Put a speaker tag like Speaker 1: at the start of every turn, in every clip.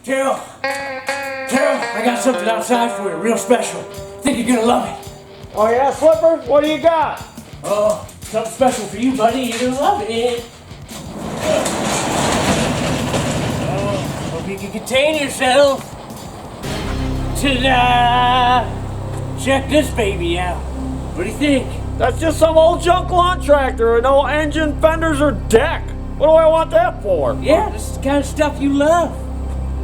Speaker 1: Taryl, I got something outside for you, real special. Think you're gonna love it.
Speaker 2: Oh yeah, Slippers? What do you got?
Speaker 1: Oh, something special for you, buddy. You're gonna love it. Oh, hope you can contain yourself. Ta-da! Check this baby out. What do you think?
Speaker 2: That's just some old junk lawn tractor with no engine, fenders, or deck. What do I want that for?
Speaker 1: Yeah, this is the kind of stuff you love.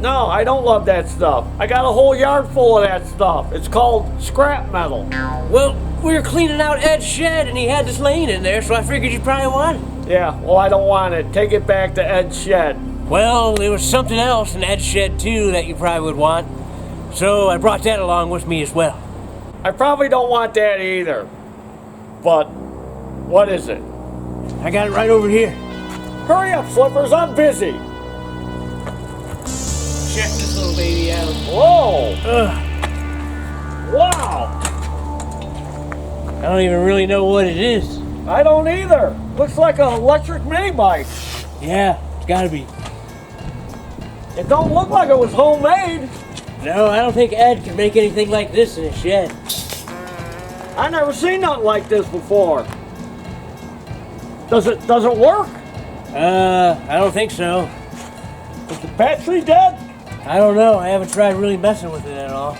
Speaker 2: No, I don't love that stuff. I got a whole yard full of that stuff. It's called scrap metal.
Speaker 1: Well, we were cleaning out Ed's shed and he had this laying in there, so I figured you probably want it.
Speaker 2: Yeah, well, I don't want it. Take it back to Ed's shed.
Speaker 1: Well, there was something else in Ed's shed too that you probably would want, so I brought that along with me as well.
Speaker 2: I probably don't want that either. But what is it?
Speaker 1: I got it right over here.
Speaker 2: Hurry up, Slippers, I'm busy.
Speaker 1: Check this little baby out.
Speaker 2: Whoa! Wow!
Speaker 1: I don't even really know what it is.
Speaker 2: I don't either. Looks like an electric mini bike.
Speaker 1: Yeah, it's gotta be.
Speaker 2: It don't look like it was homemade.
Speaker 1: No, I don't think Ed can make anything like this in his shed.
Speaker 2: I never seen nothing like this before. Does it work?
Speaker 1: I don't think so.
Speaker 2: Is the battery dead?
Speaker 1: I don't know. I haven't tried really messing with it at all.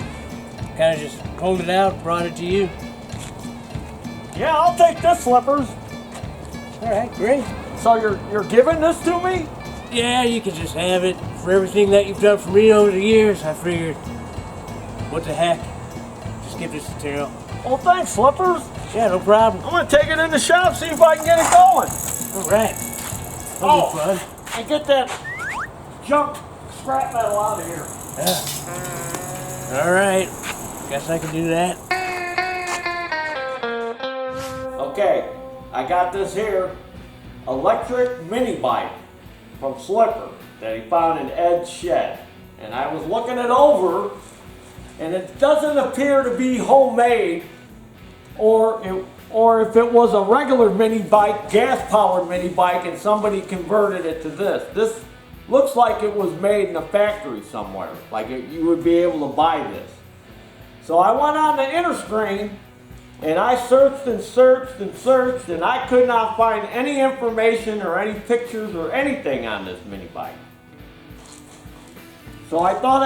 Speaker 1: Kind of just pulled it out, brought it to you.
Speaker 2: Yeah, I'll take this, Slippers.
Speaker 1: All right, great.
Speaker 2: So you're giving this to me?
Speaker 1: Yeah, you can just have it. For everything that you've done for me over the years, I figured, what the heck? Just give this to Taryl.
Speaker 2: Well, thanks, Slippers.
Speaker 1: Yeah, no problem.
Speaker 2: I'm gonna take it in the shop, see if I can get it going.
Speaker 1: All right. That'll be fun.
Speaker 2: And get that junk scrap metal out of here.
Speaker 1: Yeah. All right. Guess I can do that.
Speaker 2: Okay, I got this here electric mini bike from Slipper that he found in Ed's shed. And I was looking it over, and it doesn't appear to be homemade, or if it was a regular mini bike, gas-powered mini bike, and somebody converted it to this. This looks like it was made in a factory somewhere, like you would be able to buy this. So I went on the Interscreen, and I searched and searched and searched, and I could not find any information or any pictures or anything on this mini bike. So I thought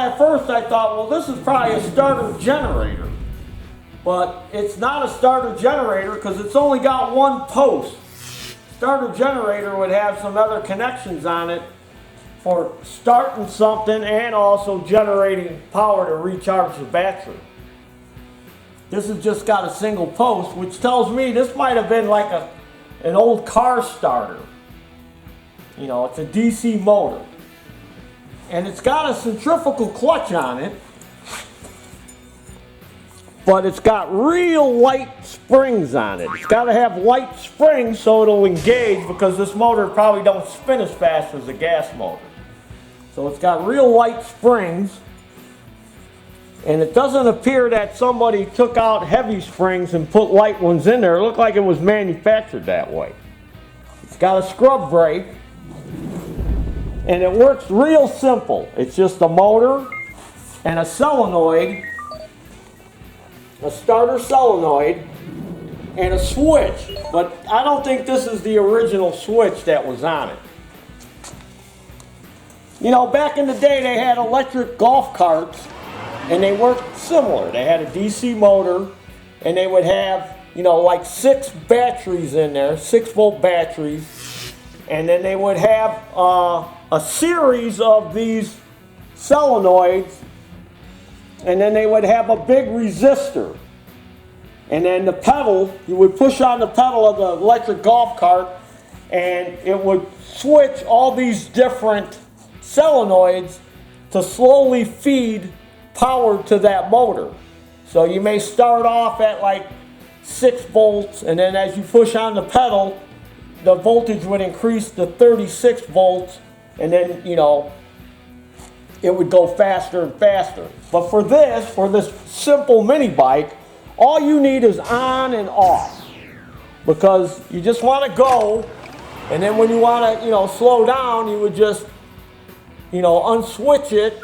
Speaker 2: well, this is probably a starter generator. But it's not a starter generator because it's only got one post. Starter generator would have some other connections on it for starting something and also generating power to recharge the battery. This has just got a single post, which tells me this might have been like an old car starter. You know, it's a DC motor. And it's got a centrifugal clutch on it, but it's got real light springs on it. It's got to have light springs so it'll engage, because this motor probably don't spin as fast as a gas motor. So it's got real light springs, and it doesn't appear that somebody took out heavy springs and put light ones in there. It looked like it was manufactured that way. It's got a scrub brake, and it works real simple. It's just a motor and a solenoid, a starter solenoid, and a switch. But I don't think this is the original switch that was on it. You know, back in the day they had electric golf carts, and they worked similar. They had a DC motor, and they would have, you know, like 6 batteries in there, 6-volt batteries, and then they would have a series of these solenoids, and then they would have a big resistor. And then the pedal, you would push on the pedal of the electric golf cart, and it would switch all these different solenoids to slowly feed power to that motor. So you may start off at like 6 volts, and then as you push on the pedal, the voltage would increase to 36 volts, and then, you know, it would go faster and faster. But for this simple mini bike, all you need is on and off, because you just want to go, and then when you want to, you know, slow down, you would just, you know, unswitch it,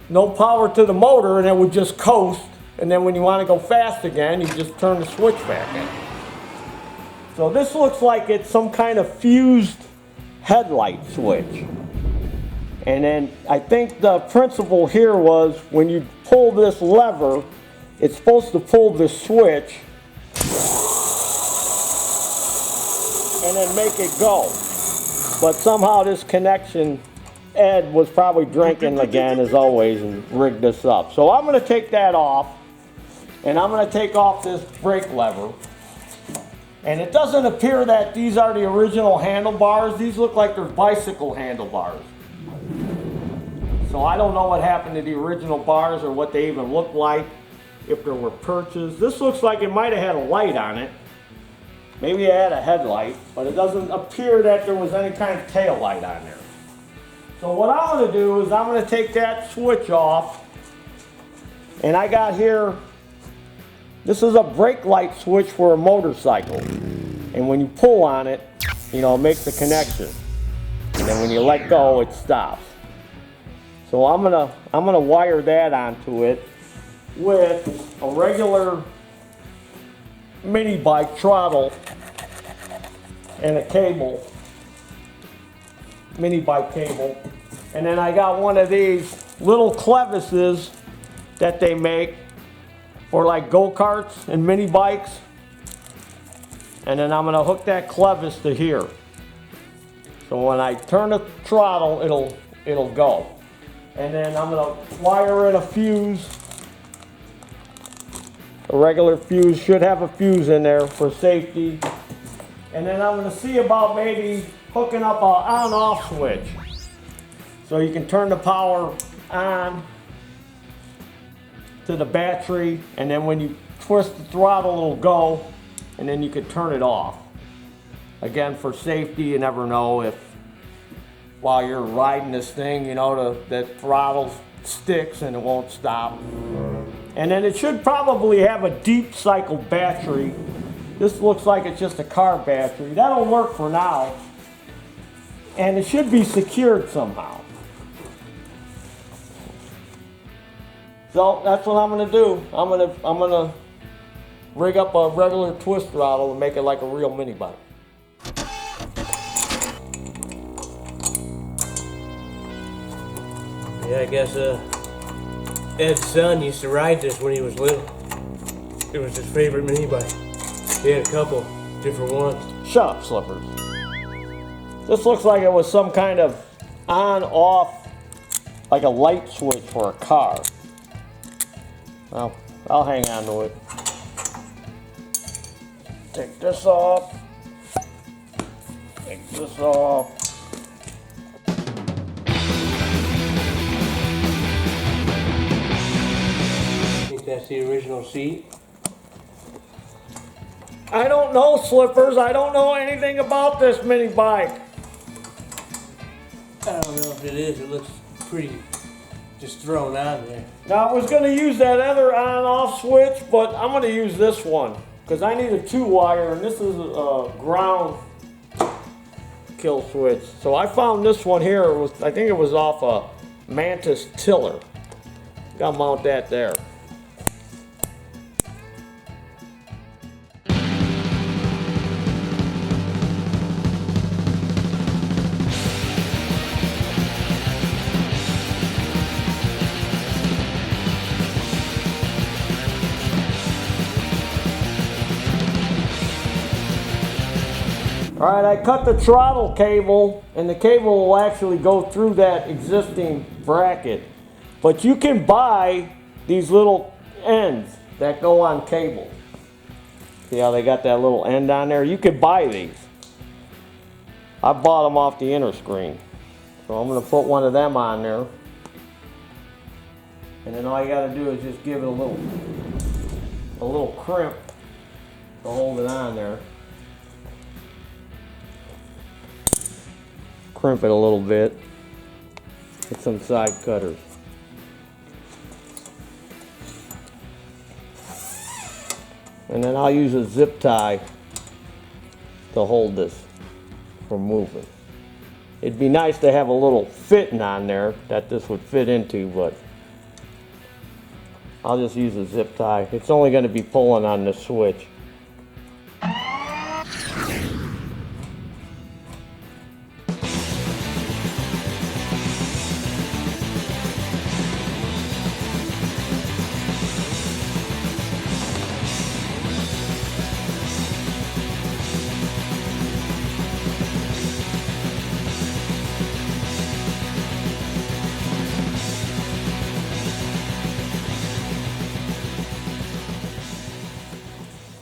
Speaker 2: no power to the motor, and it would just coast. And then when you want to go fast again, you just turn the switch back in. So this looks like it's some kind of fused headlight switch. And then I think the principle here was when you pull this lever, it's supposed to pull the switch and then make it go. But somehow this connection, Ed was probably drinking again as always and rigged this up. So I'm going to take that off, and I'm going to take off this brake lever. And it doesn't appear that these are the original handlebars. These look like they're bicycle handlebars. So I don't know what happened to the original bars or what they even look like, if there were purchased. This looks like it might have had a light on it. Maybe it had a headlight, but it doesn't appear that there was any kind of tail light on there. So what I'm going to do is I'm going to take that switch off, and I got here, this is a brake light switch for a motorcycle. And when you pull on it, you know, it makes a connection. And then when you let go, it stops. So I'm gonna wire that onto it with a regular mini bike throttle and a cable, mini bike cable. And then I got one of these little clevises that they make for like go-karts and mini bikes. And then I'm gonna hook that clevis to here. So when I turn the throttle, it'll go. And then I'm gonna wire in a fuse. A regular fuse, should have a fuse in there for safety. And then I'm gonna see about maybe hooking up an on-off switch. So you can turn the power on to the battery, and then when you twist the throttle, it'll go, and then you can turn it off. Again, for safety, you never know if while you're riding this thing, you know, the throttle sticks and it won't stop. And then it should probably have a deep cycle battery. This looks like it's just a car battery. That'll work for now. And it should be secured somehow. So that's what I'm gonna do. I'm gonna rig up a regular twist throttle and make it like a real mini bike.
Speaker 1: Yeah, I guess Ed's son used to ride this when he was little. It was his favorite mini bike. He had a couple different ones.
Speaker 2: Shut up, Slippers. This looks like it was some kind of on-off, like a light switch for a car. Well, I'll hang on to it. Take this off. Take this off.
Speaker 1: That's the original seat.
Speaker 2: I don't know, Slippers. I don't know anything about this mini bike.
Speaker 1: I don't know if it is. It looks pretty just thrown on there.
Speaker 2: Now, I was going to use that other on-off switch, but I'm going to use this one because I need a 2-wire, and this is a ground kill switch. So I found this one here. I think it was off a Mantis tiller. Got to mount that there. All right, I cut the throttle cable, and the cable will actually go through that existing bracket. But you can buy these little ends that go on cable. See how they got that little end on there? You could buy these. I bought them off the inner screen. So I'm going to put one of them on there. And then all you got to do is just give it a little crimp to hold it on there. Crimp it a little bit with some side cutters. And then I'll use a zip tie to hold this from moving. It'd be nice to have a little fitting on there that this would fit into, but I'll just use a zip tie. It's only going to be pulling on this switch.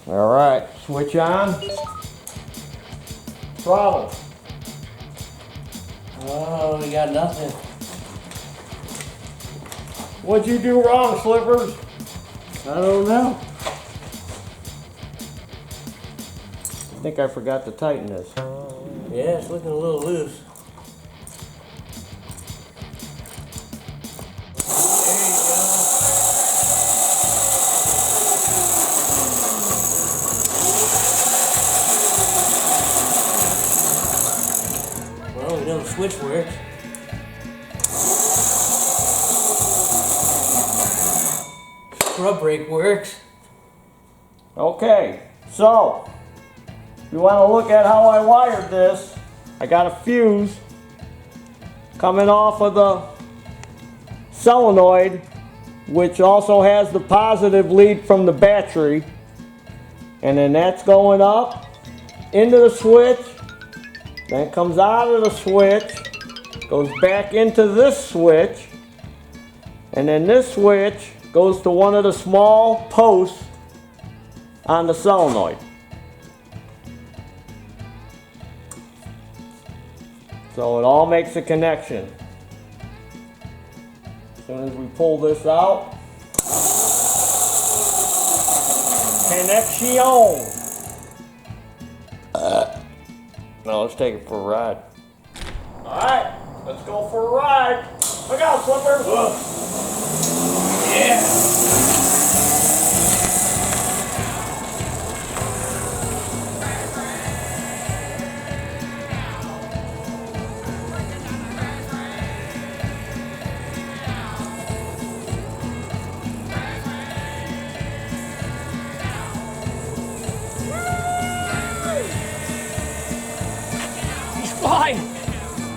Speaker 2: All right, switch on. Throttle.
Speaker 1: Oh, we got nothing.
Speaker 2: What'd you do wrong, Slippers?
Speaker 1: I don't know.
Speaker 2: I think I forgot to tighten this.
Speaker 1: Yeah, it's looking a little loose. Well, we know the switch works. Scrub brake works.
Speaker 2: Okay, so if you want to look at how I wired this, I got a fuse coming off of the solenoid, which also has the positive lead from the battery, and then that's going up into the switch, then it comes out of the switch, goes back into this switch, and then this switch goes to one of the small posts on the solenoid. So it all makes a connection. As soon as we pull this out, connection. Now let's take it for a ride. All right, let's go for a ride. Look out, Slippers.
Speaker 1: Yeah.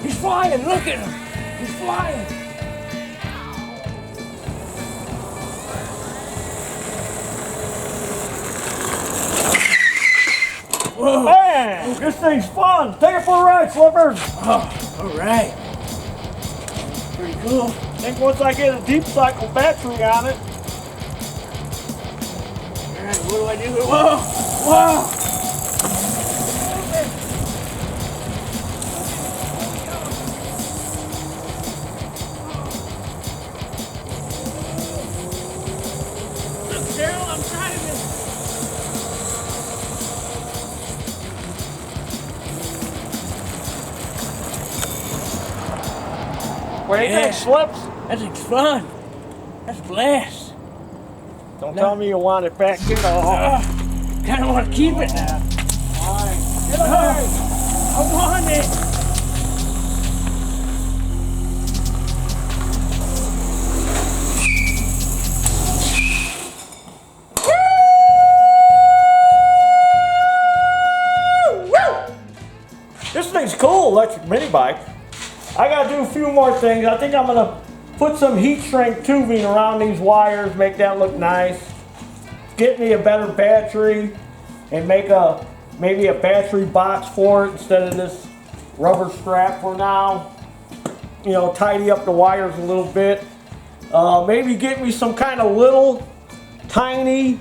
Speaker 1: He's flying, look at him. He's flying. Whoa.
Speaker 2: Man, this thing's fun. Take it for a ride, Slippers.
Speaker 1: Oh, all right. Pretty cool.
Speaker 2: I think once I get a deep cycle battery on it.
Speaker 1: All right, what do I do? Whoa, whoa. Taryl, I'm driving.
Speaker 2: What do you think, Slips?
Speaker 1: That's fun. That's blast.
Speaker 2: Don't tell me you want it back in.
Speaker 1: Kind of want to keep it now.
Speaker 2: Fine. Get
Speaker 1: I want it.
Speaker 2: This thing's cool, electric mini bike. I gotta do a few more things. I think I'm gonna put some heat shrink tubing around these wires, make that look nice. Get me a better battery and make maybe a battery box for it instead of this rubber strap for now. You know, tidy up the wires a little bit. Maybe get me some kind of little tiny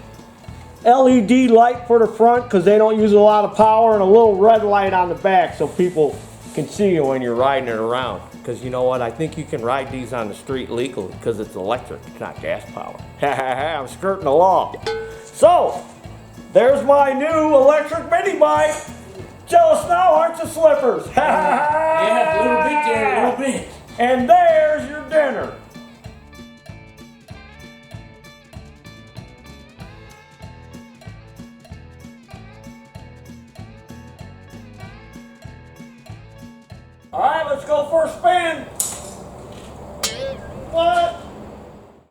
Speaker 2: LED light for the front because they don't use a lot of power, and a little red light on the back so people can see you when you're riding it around. Because you know what, I think you can ride these on the street legally because it's electric, it's not gas powered. I'm skirting the law. So, there's my new electric mini bike. Jealous now, aren't you, Slippers?
Speaker 1: Yeah, a little bit there, a little bit.
Speaker 2: And there's your dinner. All right, let's go for a spin. What?